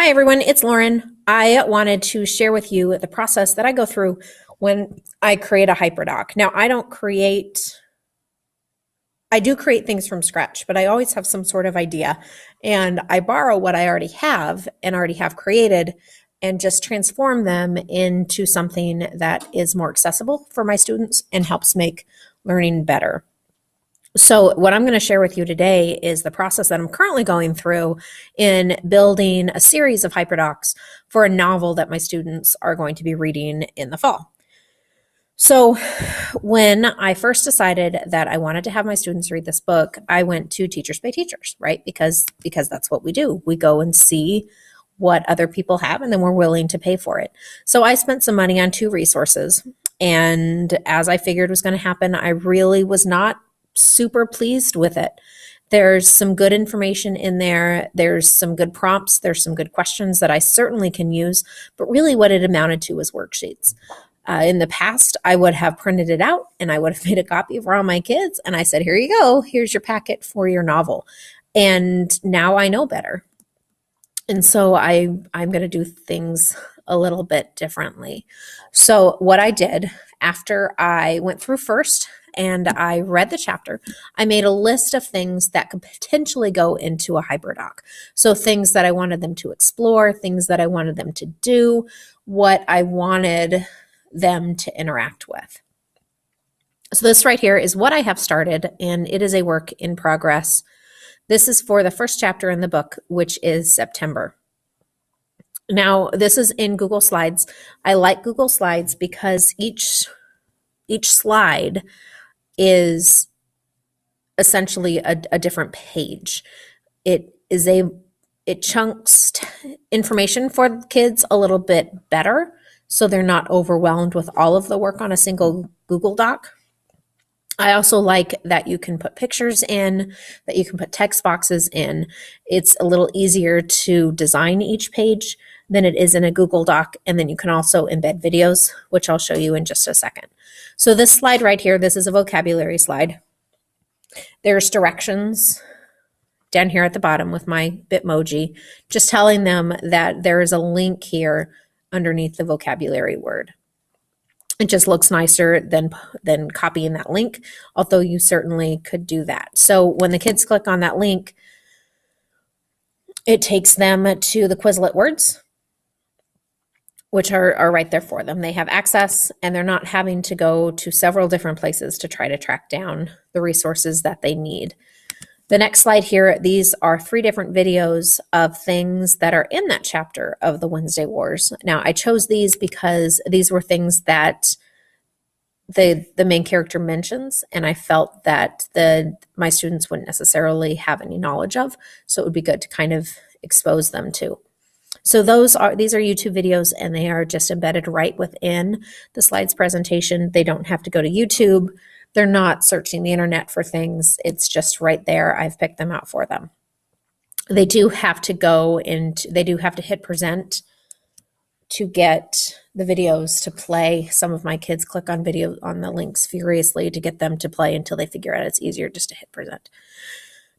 Hi everyone, it's Lauren. I wanted to share with you the process that I go through when I create a HyperDoc. Now, I do create things from scratch, but I always have some sort of idea. And I borrow what I already have and already have created and just transform them into something that is more accessible for my students and helps make learning better. So what I'm going to share with you today is the process that I'm currently going through in building a series of HyperDocs for a novel that my students are going to be reading in the fall. So when I first decided that I wanted to have my students read this book, I went to Teachers Pay Teachers, right? Because that's what we do. We go and see what other people have, and then we're willing to pay for it. So I spent some money on 2 resources. And as I figured was going to happen, I really was not super pleased with it. There's some good information in there. There's some good prompts. There's some good questions that I certainly can use. But really what it amounted to was worksheets. In the past, I would have printed it out and I would have made a copy for all my kids. And I said, here you go. Here's your packet for your novel. And now I know better. And so I'm going to do things a little bit differently. So what I did after I went through first and I read the chapter, I made a list of things that could potentially go into a HyperDoc. So things that I wanted them to explore, things that I wanted them to do, what I wanted them to interact with. So this right here is what I have started, and it is a work in progress. This is for the first chapter in the book, which is September. Now, this is in Google Slides. I like Google Slides because each slide is essentially a different page. It chunks information for kids a little bit better, so they're not overwhelmed with all of the work on a single Google Doc. I also like that you can put pictures in, that you can put text boxes in. It's a little easier to design each page than it is in a Google Doc. And then you can also embed videos, which I'll show you in just a second. So this slide right here, this is a vocabulary slide. There's directions down here at the bottom with my Bitmoji, just telling them that there is a link here underneath the vocabulary word. It just looks nicer than copying that link, although you certainly could do that. So when the kids click on that link, it takes them to the Quizlet words, which are right there for them. They have access, and they're not having to go to several different places to try to track down the resources that they need. The next slide here, these are 3 different videos of things that are in that chapter of the Wednesday Wars. Now, I chose these because these were things that the main character mentions, and I felt that my students wouldn't necessarily have any knowledge of, so it would be good to kind of expose them to. So these are YouTube videos, and they are just embedded right within the slides presentation. They don't have to go to YouTube. They're not searching the internet for things. It's just right there. I've picked them out for them. They do have to hit present to get the videos to play. Some of my kids click on the links furiously to get them to play until they figure out it's easier just to hit present.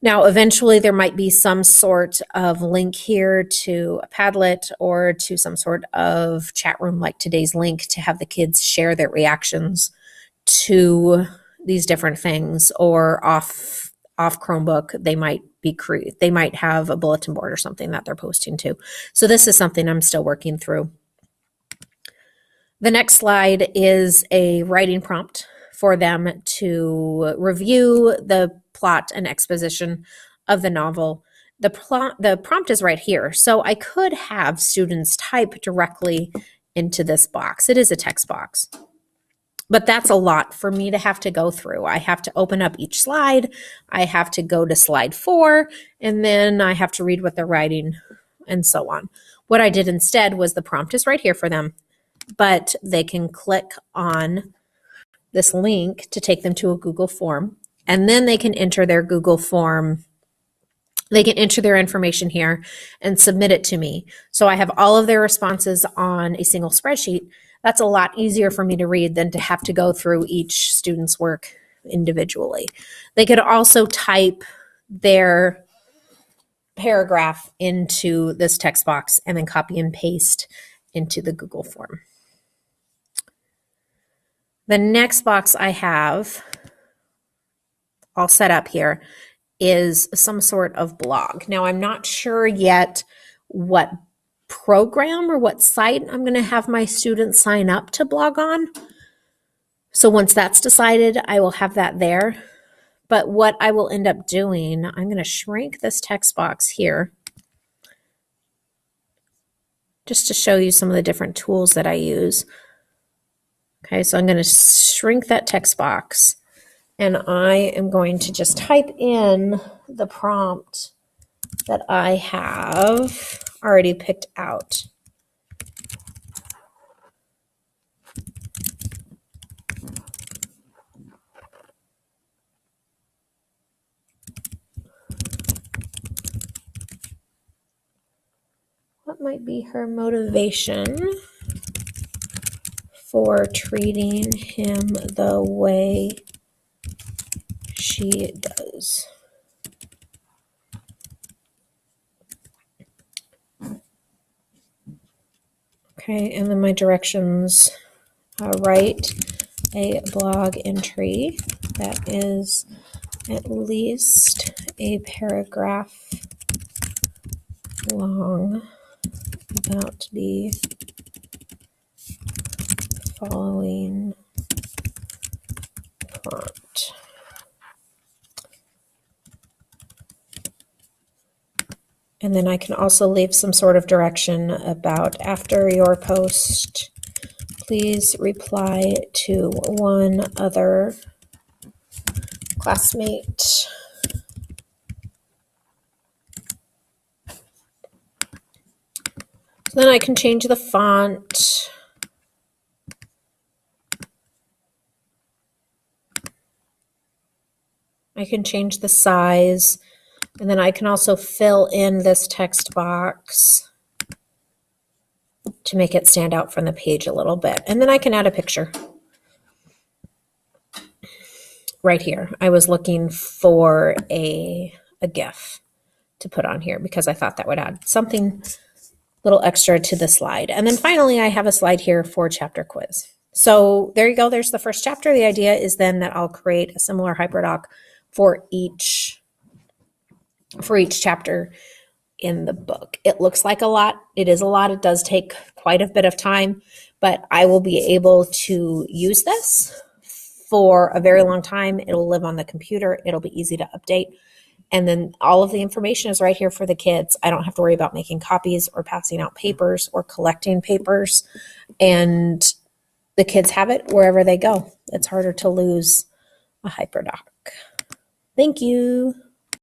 Now, eventually there might be some sort of link here to a Padlet or to some sort of chat room like today's link to have the kids share their reactions to these different things, or off Chromebook, they might have a bulletin board or something that they're posting to. So this is something I'm still working through. The next slide is a writing prompt for them to review the plot and exposition of the novel. The prompt is right here. So I could have students type directly into this box. It is a text box. But that's a lot for me to have to go through. I have to open up each slide. I have to go to slide 4, and then I have to read what they're writing, and so on. What I did instead was the prompt is right here for them, but they can click on this link to take them to a Google form, and then they can enter their Google form. They can enter their information here and submit it to me. So I have all of their responses on a single spreadsheet. That's a lot easier for me to read than to have to go through each student's work individually. They could also type their paragraph into this text box and then copy and paste into the Google form. The next box I have all set up here is some sort of blog. Now, I'm not sure yet what program or what site I'm going to have my students sign up to blog on. So once that's decided, I will have that there. But what I will end up doing, I'm going to shrink this text box here just to show you some of the different tools that I use. Okay, so I'm going to shrink that text box, and I am going to just type in the prompt that I have already picked out. What might be her motivation for treating him the way she does? Okay, and then my directions, write a blog entry that is at least a paragraph long about the following prompt. And then I can also leave some sort of direction about after your post, please reply to one other classmate. So then I can change the font. I can change the size, and then I can also fill in this text box to make it stand out from the page a little bit. And then I can add a picture right here. I was looking for a GIF to put on here because I thought that would add something little extra to the slide. And then finally, I have a slide here for chapter quiz. So there you go. There's the first chapter. The idea is then that I'll create a similar HyperDoc for each chapter in the book. It looks like a lot. It is a lot. It does take quite a bit of time, but I will be able to use this for a very long time. It'll live on the computer. It'll be easy to update. And then all of the information is right here for the kids. I don't have to worry about making copies or passing out papers or collecting papers. And the kids have it wherever they go. It's harder to lose a HyperDoc. Thank you.